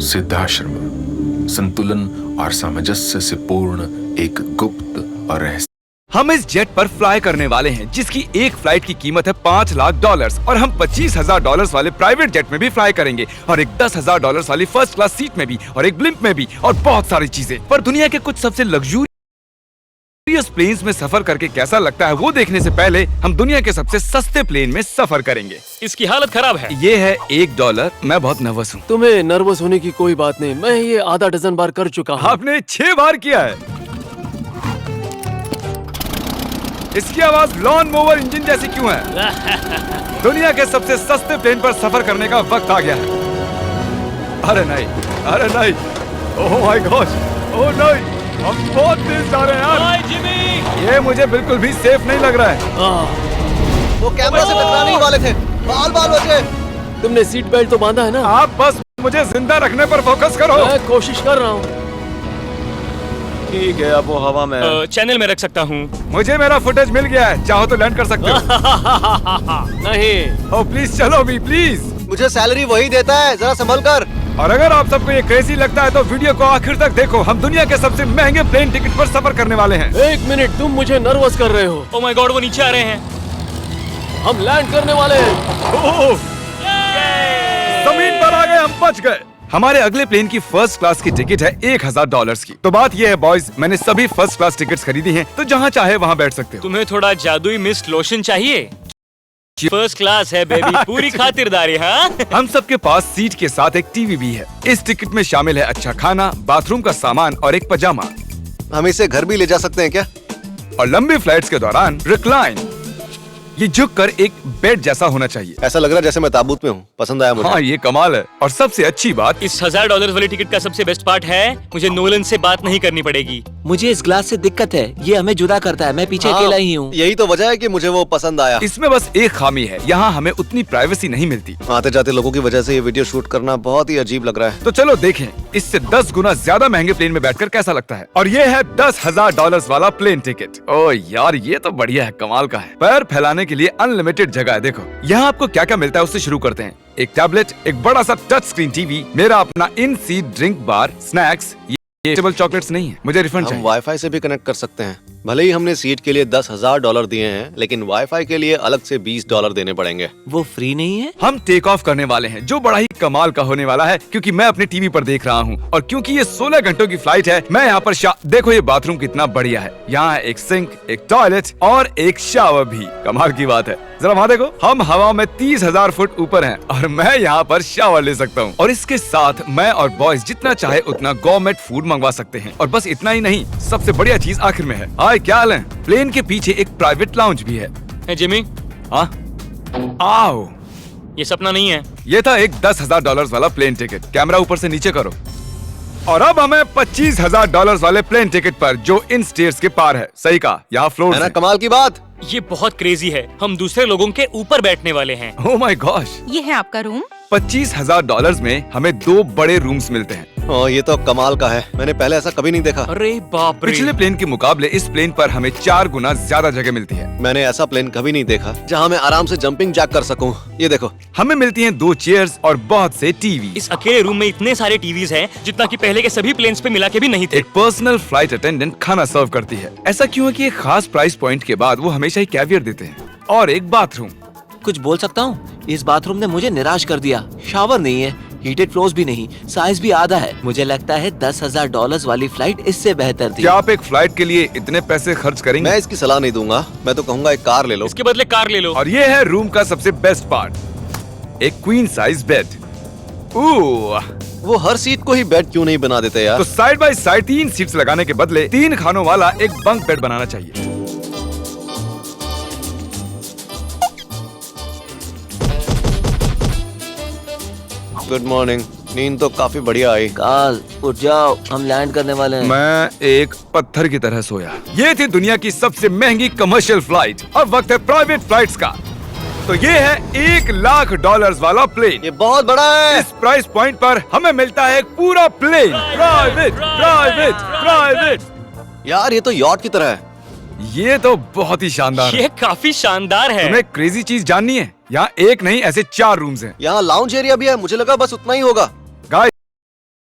सिद्धाश्रम, संतुलन और सामंजस्य से पूर्ण एक गुप्त और रहस्य। हम इस जेट पर फ्लाई करने वाले हैं जिसकी एक फ्लाइट की कीमत है $5 लाख और हम $25,000 वाले प्राइवेट जेट में भी फ्लाई करेंगे और एक $10,000 वाली फर्स्ट क्लास सीट में भी और एक ब्लिम्प में भी और बहुत सारी चीजें। पर दुनिया के कुछ सबसे लग्जूरियस प्लेन्स में सफर करके कैसा लगता है वो देखने से पहले हम दुनिया के सबसे सस्ते प्लेन में सफर करेंगे। इसकी हालत खराब है। ये है $1। मैं बहुत नर्वस हूँ। तुम्हें नर्वस होने की कोई बात नहीं, मैं ये आधा डजन बार कर चुका हूँ। आपने 6 बार किया है। इसकी आवाज लॉन मोवर इंजन जैसी क्यों है? दुनिया के सबसे सस्ते प्लेन पर सफर करने का वक्त आ गया है। अरे नहीं, अरे नहीं, ओह माय गॉड, ओह नहीं, हम बहुत तेज जा रहे हैं यार। हाय जिमी, ये मुझे बिल्कुल भी सेफ नहीं लग रहा है। वो कैमरा से टकराने ही वाले थे, बाल बाल बचे। तुमने सीट बेल्ट तो बांधा है ना? आप बस मुझे जिंदा रखने पर फोकस करो। मैं कोशिश कर रहा हूँ। ठीक है, अब वो हवा में है। चैनल में रख सकता हूँ। मुझे मेरा फुटेज मिल गया है, चाहो तो लैंड कर सकते हो। नहीं, ओह प्लीज चलो भी प्लीज। मुझे सैलरी वही देता है, जरा संभल कर। और अगर आप सबको ये क्रेजी लगता है तो वीडियो को आखिर तक देखो। हम दुनिया के सबसे महंगे प्लेन टिकट पर सफर करने वाले हैं। 1 मिनट, तुम मुझे नर्वस कर रहे हो। ओह माय गॉड, वो नीचे आ रहे हैं। हम लैंड करने वाले हैं। ओह, जमीन पर आ गए, हम बच गए। हमारे अगले प्लेन की फर्स्ट क्लास की टिकट है $1,000 की। तो बात ये है बॉयज, मैंने सभी फर्स्ट क्लास टिकट्स खरीदी हैं, तो जहाँ चाहे वहाँ बैठ सकते हो। तुम्हें थोड़ा जादुई मिस्ट लोशन चाहिए? फर्स्ट क्लास है बेबी, पूरी खातिरदारी। हाँ, हम सबके पास सीट के साथ एक टीवी भी है। इस टिकट में शामिल है अच्छा खाना, बाथरूम का सामान और एक पजामा। हम इसे घर भी ले जा सकते हैं क्या? और लंबी फ्लाइट्स के दौरान रिक्लाइन, ये झुक कर एक बेड जैसा होना चाहिए। ऐसा लग रहा है जैसे मैं ताबूत में हूँ। पसंद आया मुझे। हाँ, ये कमाल है। और सबसे अच्छी बात, इस $1,000 वाली टिकट का सबसे बेस्ट पार्ट है मुझे नोलन से बात नहीं करनी पड़ेगी। मुझे इस ग्लास से दिक्कत है, ये हमें जुदा करता है। मैं पीछे हाँ, अकेला ही हूँ। यही तो वजह है कि मुझे वो पसंद आया। इसमें बस एक खामी है, यहाँ हमें उतनी प्राइवेसी नहीं मिलती। आते जाते लोगों की वजह से ये वीडियो शूट करना बहुत ही अजीब लग रहा है। तो चलो देखें इससे 10 गुना ज्यादा महंगे प्लेन में बैठकर कैसा लगता है। और ये है $10,000 वाला प्लेन टिकट। ओह यार, ये तो बढ़िया है, कमाल का है। पैर फैलाने के लिए अनलिमिटेड जगह है। देखो यहाँ आपको क्या क्या मिलता है, उससे शुरू करते हैं। एक टैबलेट, एक बड़ा सा टच स्क्रीन टीवी, मेरा अपना इन सीट ड्रिंक बार, स्नैक्स। ये टेबल चॉकलेट्स नहीं है, मुझे रिफंड हम चाहिए। वाईफाई से भी कनेक्ट कर सकते हैं। भले ही हमने सीट के लिए $10,000 दिए हैं, लेकिन वाईफाई के लिए अलग से $20 देने पड़ेंगे। वो फ्री नहीं है? हम टेक ऑफ करने वाले हैं, जो बड़ा ही कमाल का होने वाला है, क्योंकि मैं अपने टीवी पर देख रहा हूँ। और क्योंकि ये 16 घंटों की फ्लाइट है, मैं यहाँ पर देखो ये बाथरूम कितना बढ़िया है। यहाँ एक सिंक, एक टॉयलेट और एक शावर भी। कमाल की बात है, जरा वहाँ देखो, हम हवा में 30,000 फुट ऊपर हैं और मैं यहाँ पर शावर ले सकता हूँ। और इसके साथ मैं और बॉयज जितना चाहे उतना गवर्नमेंट फूड मंगवा सकते हैं। और बस इतना ही नहीं, सबसे बढ़िया चीज आखिर में है। हाय, क्या हाल है? प्लेन के पीछे एक प्राइवेट लाउंज भी है। है जिमी, हाँ, आओ। ये सपना नहीं है। ये था एक $10,000 वाला प्लेन टिकट। कैमरा ऊपर से नीचे करो। और अब हमें $25,000 वाले प्लेन टिकट पर, जो इन स्टेयर्स के पार है। सही कहा, यहाँ फ्लोर है ना है। कमाल की बात? ये बहुत क्रेजी है, हम दूसरे लोगों के ऊपर बैठने वाले हैं। ओह माय गॉश, ये है आपका रूम। $25,000 में हमें 2 बड़े रूम्स मिलते हैं। ओह, ये तो कमाल का है, मैंने पहले ऐसा कभी नहीं देखा। अरे बाप रे, पिछले प्लेन के मुकाबले इस प्लेन पर हमें 4 गुना ज्यादा जगह मिलती है। मैंने ऐसा प्लेन कभी नहीं देखा जहाँ मैं आराम से जंपिंग जैक कर सकूं। ये देखो, हमें मिलती हैं 2 चेयर्स और बहुत से टीवी। इस अकेले रूम में इतने सारे टीवीज हैं जितना कि पहले के सभी प्लेन्स पे मिला के भी नहीं थे। एक पर्सनल फ्लाइट अटेंडेंट खाना सर्व करती है। ऐसा क्यों है कि एक खास प्राइस पॉइंट के बाद वो हमेशा ही कैवियर देते हैं। और एक बाथरूम। कुछ बोल सकता हूँ? इस बाथरूम ने मुझे निराश कर दिया। शावर नहीं है, हीटेड फ्लोर्स भी नहीं, साइज भी आधा है। मुझे लगता है $10,000 वाली फ्लाइट इससे बेहतर थी। क्या आप एक फ्लाइट के लिए इतने पैसे खर्च करेंगे? मैं इसकी सलाह नहीं दूंगा, मैं तो कहूँगा एक कार ले लो। इसके बदले कार ले लो। और ये है रूम का सबसे बेस्ट पार्ट, एक क्वीन साइज बेड। वो हर सीट को ही बेड क्यों नहीं बना देते यार? तो साइड बाय साइड 3 सीट्स लगाने के बदले 3 खानों वाला एक बंक बेड बनाना चाहिए। Good morning. नींद तो काफी बढ़िया आई। काल, उठ जाओ, हम लैंड करने वाले हैं। मैं एक पत्थर की तरह सोया। ये थी दुनिया की सबसे महंगी कमर्शियल फ्लाइट। अब वक्त है प्राइवेट फ्लाइट्स का। तो ये है $1,00,000 वाला प्लेन। ये बहुत बड़ा है। इस प्राइस पॉइंट पर हमें मिलता है एक पूरा प्लेन। Private, private, private. यार, ये तो यॉट की तरह है। ये तो बहुत ही शानदार है। ये काफी शानदार है। तुम्हें क्रेजी चीज जाननी है? यहाँ एक नहीं, ऐसे 4 रूम्स हैं। यहाँ लाउंज एरिया भी है, मुझे लगा बस उतना ही होगा।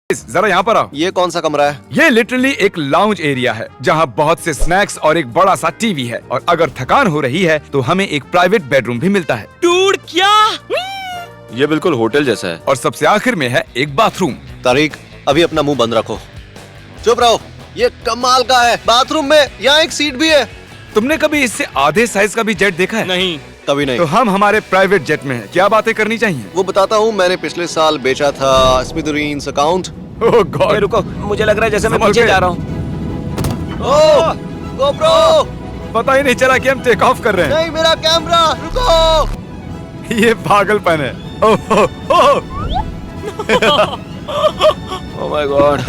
जरा यहाँ पर आओ। ये कौन सा कमरा है? ये लिटरली एक लाउंज एरिया है जहाँ बहुत से स्नैक्स और एक बड़ा सा टीवी है, और अगर थकान हो रही है तो हमें एक प्राइवेट बेडरूम भी मिलता है। डूड क्या? ये बिल्कुल होटल जैसा है। और सबसे आखिर में है एक बाथरूम। तारिक, अभी अपना मुंह बंद रखो। चुप रहो। ये कमाल का है। बाथरूम में यहाँ एक सीट भी है। तुमने कभी इससे आधे साइज का भी जेट देखा है? नहीं। कभी नहीं। तो हम हमारे प्राइवेट जेट में हैं। क्या बातें करनी चाहिए? वो बताता हूँ, मैंने पिछले साल बेचा था स्मिथुरीन्स अकाउंट। ओह गॉड, रुको, मुझे लग रहा है जैसे मैं संभल पीछे के। जा रहा हूँ। ओह गोप्रो, पता ही नहीं चला कि हम टेक ऑफ कर रहे हैं। नहीं मेरा कैमरा, रुको। ये पागलपन है। ओह ओह ओह माय गॉड।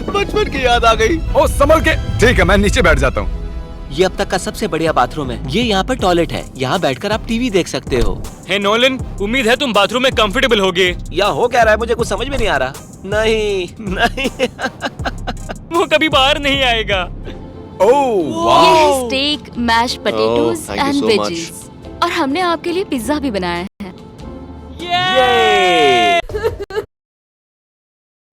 बचपन की याद आ गई। ओह संभल के। ठीक है, मैं नीचे बैठ जाता हूँ। ये अब तक का सबसे बढ़िया बाथरूम है। ये यहाँ पर टॉयलेट है। यहाँ बैठकर आप टीवी देख सकते हो। हे नोलन, उम्मीद है तुम बाथरूम में कंफर्टेबल होगे। या हो क्या रहा है, मुझे कुछ समझ में नहीं आ रहा। नहीं नहीं। वो कभी बाहर नहीं आएगा। ओह ये वाह, है steak, mash potatoes thank you and so veggies, और हमने आपके लिए पिज्जा भी बनाया है। ये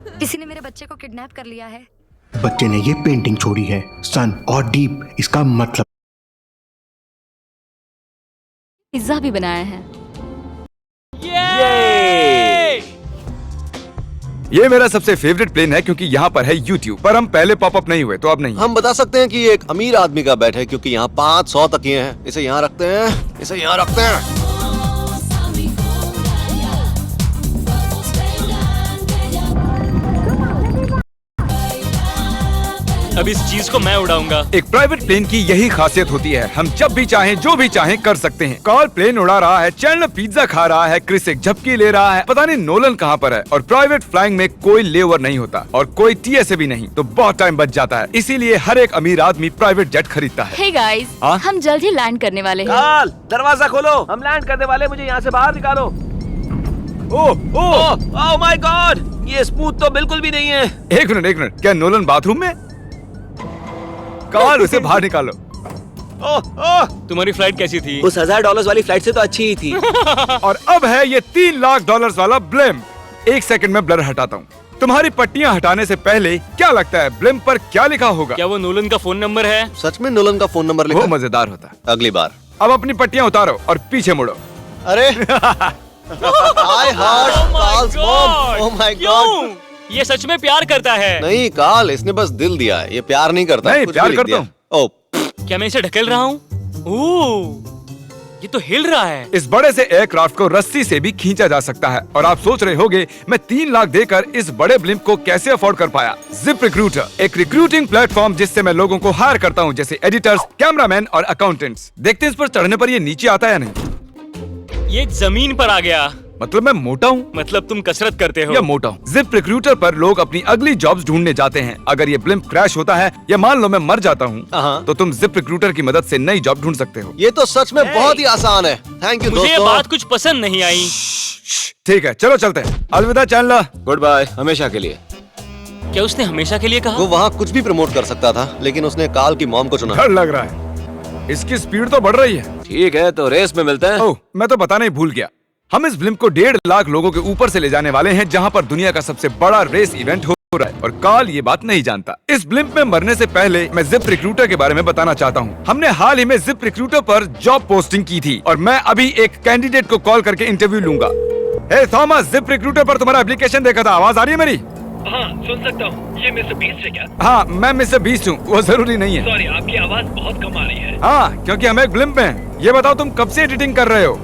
किसी ने मेरे बच्चे को किडनैप कर लिया है। बच्चे ने ये पेंटिंग छोड़ी है, सन और डीप, इसका मतलब पिज्जा भी बनाया है। ये मेरा सबसे फेवरेट प्लेन है क्योंकि यहाँ पर है YouTube, पर हम पहले पॉपअप नहीं हुए तो अब नहीं। हम बता सकते हैं कि ये एक अमीर आदमी का बेड है क्योंकि यहाँ 500 तकिए हैं। इसे यहाँ रखते हैं, इसे यहाँ रखते हैं। अब इस चीज को मैं उड़ाऊंगा। एक प्राइवेट प्लेन की यही खासियत होती है, हम जब भी चाहें जो भी चाहें कर सकते हैं। कार्ल प्लेन उड़ा रहा है, चैंडलर पिज्जा खा रहा है, क्रिस एक झपकी ले रहा है, पता नहीं नोलन कहाँ पर है। और प्राइवेट फ्लाइंग में कोई लेओवर नहीं होता और कोई TSA भी नहीं, तो बहुत टाइम बच जाता है। इसीलिए हर एक अमीर आदमी प्राइवेट जेट खरीदता है। हे गाइस, हाँ? हम जल्द ही लैंड करने वाले हैं। काल, दरवाजा खोलो, हम लैंड करने वाले। मुझे यहाँ से बाहर निकालो। ओह ओह, ओह माय गॉड, ये स्मूथ तो बिल्कुल भी नहीं है। एक मिनट, क्या नोलन बाथरूम में? कार्ल, उसे बाहर निकालो। ओह ओह, तुम्हारी फ्लाइट कैसी थी? उस $1000 वाली फ्लाइट से तो अच्छी ही थी। और अब है ये $3 लाख वाला ब्लिम। एक सेकंड में ब्लर हटाता हूँ। तुम्हारी पट्टियाँ हटाने से पहले क्या लगता है ब्लिम पर क्या लिखा होगा? क्या वो नोलन का फोन नंबर है? सच में नोलन का फोन नंबर वो लिखा? मजेदार होता। अगली बार। अब अपनी पट्टियाँ उतारो और पीछे मुड़ो। अरे I heart Carl's mom. Oh my God. क्यों? ये सच में प्यार करता है? नहीं कार्ल, इसने बस दिल दिया है, ये प्यार नहीं करता। नहीं, कुछ प्यार भी लिख करता दिया। हूँ। ओह, क्या मैं इसे ढकेल रहा हूँ? ओह, ये तो हिल रहा है। इस बड़े से एयरक्राफ्ट को रस्सी से भी खींचा जा सकता है। और आप सोच रहे होंगे मैं 3 लाख देकर इस बड़े ब्लिम्प को कैसे अफोर्ड कर पाया। जिप रिक्रूटर, एक रिक्रूटिंग प्लेटफॉर्म जिससे मैं लोगों को हायर करता हूँ, जैसे एडिटर्स, कैमरामैन और अकाउंटेंट्स। देखते हैं इस पर चढ़ने पर ये नीचे आता है या नहीं। ये जमीन पर आ गया। मतलब मैं मोटा हूँ मतलब तुम कसरत करते हो? या मोटा हूँ। जिप रिक्रूटर पर लोग अपनी अगली जॉब्स ढूंढने जाते हैं। अगर ये ब्लिम्प क्रैश होता है या मान लो मैं मर जाता हूँ, हाँ। तो तुम जिप रिक्रूटर की मदद से नई जॉब ढूंढ सकते हो। ये तो सच में बहुत ही आसान है। थैंक यू मुझे ये दोस्तों। बात कुछ पसंद नहीं आई। ठीक है, चलो चलते हैं। अलविदा चैंडलर। गुड बाय, हमेशा के लिए। क्या उसने हमेशा के लिए कहा? वो वहाँ कुछ भी प्रमोट कर सकता था, लेकिन उसने कार्ल की मॉम को चुना। डर लग रहा है, इसकी स्पीड तो बढ़ रही है। ठीक है, तो रेस में मिलते हैं। ओह, मैं तो बताना ही भूल गया। हम इस ब्लिम्प को 1.5 लाख लोगों के ऊपर से ले जाने वाले हैं, जहां पर दुनिया का सबसे बड़ा रेस इवेंट हो रहा है। और कार्ल ये बात नहीं जानता। इस ब्लिम्प में मरने से पहले मैं जिप रिक्रूटर के बारे में बताना चाहता हूँ। हमने हाल ही में जिप रिक्रूटर पर जॉब पोस्टिंग की थी और मैं अभी एक कैंडिडेट को कॉल करके इंटरव्यू लूंगा। हे थॉमस, जिप रिक्रूटर पर तुम्हारा एप्लीकेशन देखा था। आवाज आ रही है मेरी? हाँ, सुन सकता हूँ। ये मिस्टर बीस्ट है क्या? हाँ, मैं मिस्टर बीस्ट हूँ। वो जरूरी नहीं है। सॉरी, आपकी आवाज बहुत कम आ रही है। हाँ, क्योंकि हम एक ब्लिम्प में हैं। ये बताओ तुम कब से एडिटिंग कर रहे हो?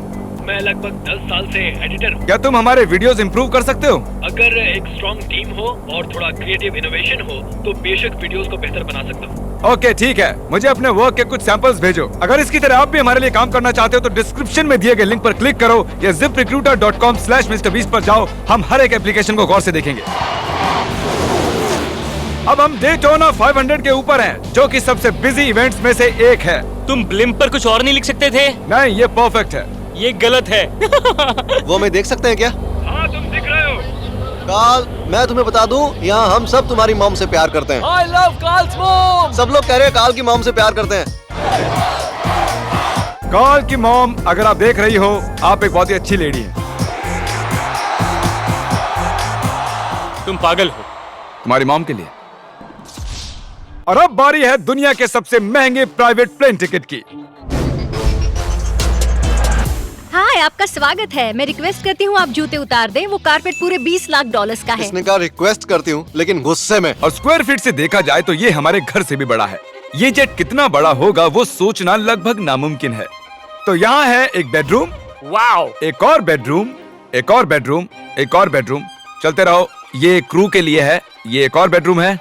मैं लगभग 10 साल से एडिटर हूँ। क्या तुम हमारे वीडियोस इंप्रूव कर सकते हो? अगर एक स्ट्रॉन्ग टीम हो और थोड़ा क्रिएटिव इनोवेशन हो तो बेशक वीडियोस को बेहतर बना सकता हूँ। ओके, ठीक है। मुझे अपने वर्क के कुछ सैंपल्स भेजो। अगर इसकी तरह आप भी हमारे लिए काम करना चाहते हो तो डिस्क्रिप्शन में दिए गए लिंक पर क्लिक करो या ziprecruiter.com/MrBeast पर जाओ। हम हर एक एप्लीकेशन को गौर से देखेंगे। अब हम डेटोना 500 के ऊपर हैं, जो कि सबसे बिजी इवेंट्स में से एक है। तुम ब्लिम्प पर कुछ और नहीं लिख सकते थे? नहीं, ये परफेक्ट है। ये गलत है। वो हमें देख सकते हैं क्या? हाँ, तुम दिख रहे हो। कार्ल, मैं तुम्हें बता दूं, यहाँ हम सब तुम्हारी मॉम से प्यार करते हैं। I love Carl's mom. सब लोग कह रहे हैं कार्ल की मॉम से प्यार करते हैं। कार्ल की मॉम, अगर आप देख रही हो, आप एक बहुत ही अच्छी लेडी हैं। तुम पागल हो। तुम्हारी मॉम के लिए। और अब बारी है दुनिया के सबसे महंगे प्राइवेट प्लेन टिकट की। हाय, आपका स्वागत है। मैं रिक्वेस्ट करती हूँ आप जूते उतार दें। वो कारपेट पूरे 20 लाख डॉलर्स का है। इसने कहा रिक्वेस्ट करती हूँ, लेकिन गुस्से में। और स्क्वायर फीट से देखा जाए तो ये हमारे घर से भी बड़ा है। ये जेट कितना बड़ा होगा वो सोचना लगभग नामुमकिन है। तो यहाँ है एक बेडरूम, वाओ, एक और बेडरूम, एक और बेडरूम, एक और बेडरूम। चलते रहो। ये क्रू के लिए है। ये एक और बेडरूम है।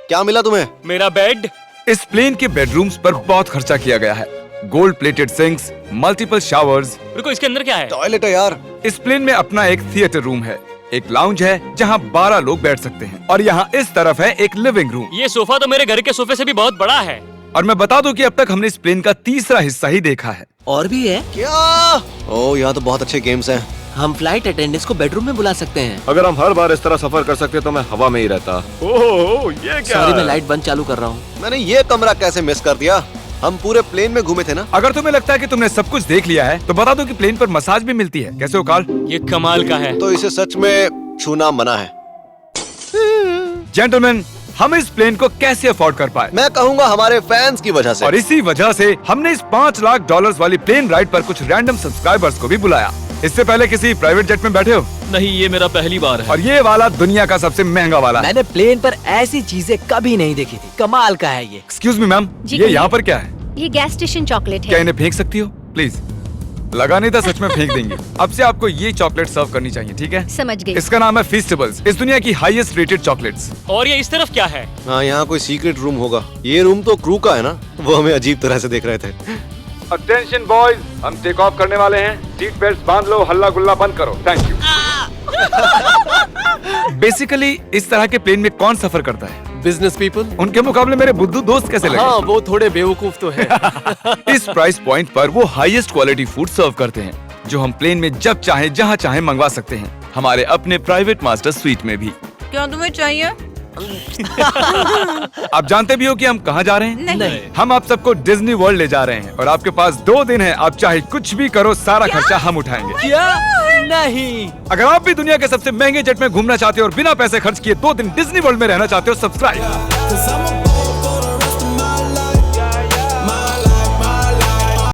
क्या मिला तुम्हें? मेरा बेड। इस प्लेन के बेडरूम्स पर बहुत खर्चा किया गया है। Gold plated sinks, multiple showers. रुको, इसके अंदर क्या है? टॉयलेट है यार। इस प्लेन में अपना एक थिएटर रूम है, एक लाउंज है जहाँ 12 लोग बैठ सकते हैं, और यहाँ इस तरफ है एक लिविंग रूम। ये सोफा तो मेरे घर के सोफे से भी बहुत बड़ा है। और मैं बता दूं कि अब तक हमने इस प्लेन का तीसरा हिस्सा ही देखा है। और भी है। क्या? ओह, यहाँ तो बहुत अच्छे गेम्स हैं। हम फ्लाइट अटेंडेंट्स को बेडरूम में बुला सकते हैं। अगर हम हर बार इस तरह सफर कर सकते तो मैं हवा में ही रहता। ओह, ये क्या? सॉरी, मैं लाइट बंद चालू कर रहा हूँ। मैंने ये कमरा कैसे मिस कर दिया? हम पूरे प्लेन में घूमे थे ना। अगर तुम्हें लगता है कि तुमने सब कुछ देख लिया है तो बता दो कि प्लेन पर मसाज भी मिलती है। कैसे हो कार्ल? ये कमाल का है। तो इसे सच में छूना मना है। जेंटलमैन, हम इस प्लेन को कैसे अफोर्ड कर पाए? मैं कहूँगा हमारे फैंस की वजह से। और इसी वजह से हमने इस 5 लाख डॉलर्स वाली प्लेन राइड पर कुछ रैंडम सब्सक्राइबर्स को भी बुलाया। इससे पहले किसी प्राइवेट जेट में बैठे हो? नहीं, ये मेरा पहली बार है। और ये वाला दुनिया का सबसे महंगा वाला है। मैंने प्लेन पर ऐसी चीजें कभी नहीं देखी थी। कमाल का है ये। एक्सक्यूज मी मैम, जी, ये कहिए। यहाँ पर क्या है? ये गैस स्टेशन चॉकलेट क्या है। इन्हें फेंक सकती हो प्लीज? लगा नहीं था, सच में फेंक देंगे। अब से आपको ये चॉकलेट सर्व करनी चाहिए, ठीक है? समझ गई। इसका नाम है फीस्टेबल्स, इस दुनिया की हाईएस्ट रेटेड चॉकलेट्स। और ये इस तरफ क्या है? हाँ, यहाँ कोई सीक्रेट रूम होगा। ये रूम तो क्रू का है ना, वो हमें अजीब तरह से देख रहे थे। अटेंशन बॉयज, हम टेक ऑफ करने वाले हैं। सीट बेल्ट बांध लो, हल्ला गुल्ला बंद करो। Thank you. बेसिकली इस तरह के प्लेन में कौन सफर करता है? Business people. उनके मुकाबले मेरे बुद्धू दोस्त कैसे लगे? हाँ, वो थोड़े बेवकूफ तो है। इस प्राइस पॉइंट पर वो हाईएस्ट क्वालिटी फूड सर्व करते हैं, जो हम प्लेन में जब चाहे जहाँ चाहे मंगवा सकते हैं, हमारे अपने प्राइवेट मास्टर स्वीट में भी। क्या तुम्हें चाहिए? आप जानते भी हो कि हम कहाँ जा रहे हैं? नहीं। हम आप सबको डिज्नी वर्ल्ड ले जा रहे हैं, और आपके पास 2 दिन है। आप चाहे कुछ भी करो, सारा खर्चा हम उठाएंगे। क्या? नहीं। अगर आप भी दुनिया के सबसे महंगे जेट में घूमना चाहते हो और बिना पैसे खर्च किए 2 दिन डिज्नी वर्ल्ड में रहना चाहते हो, सब्सक्राइब।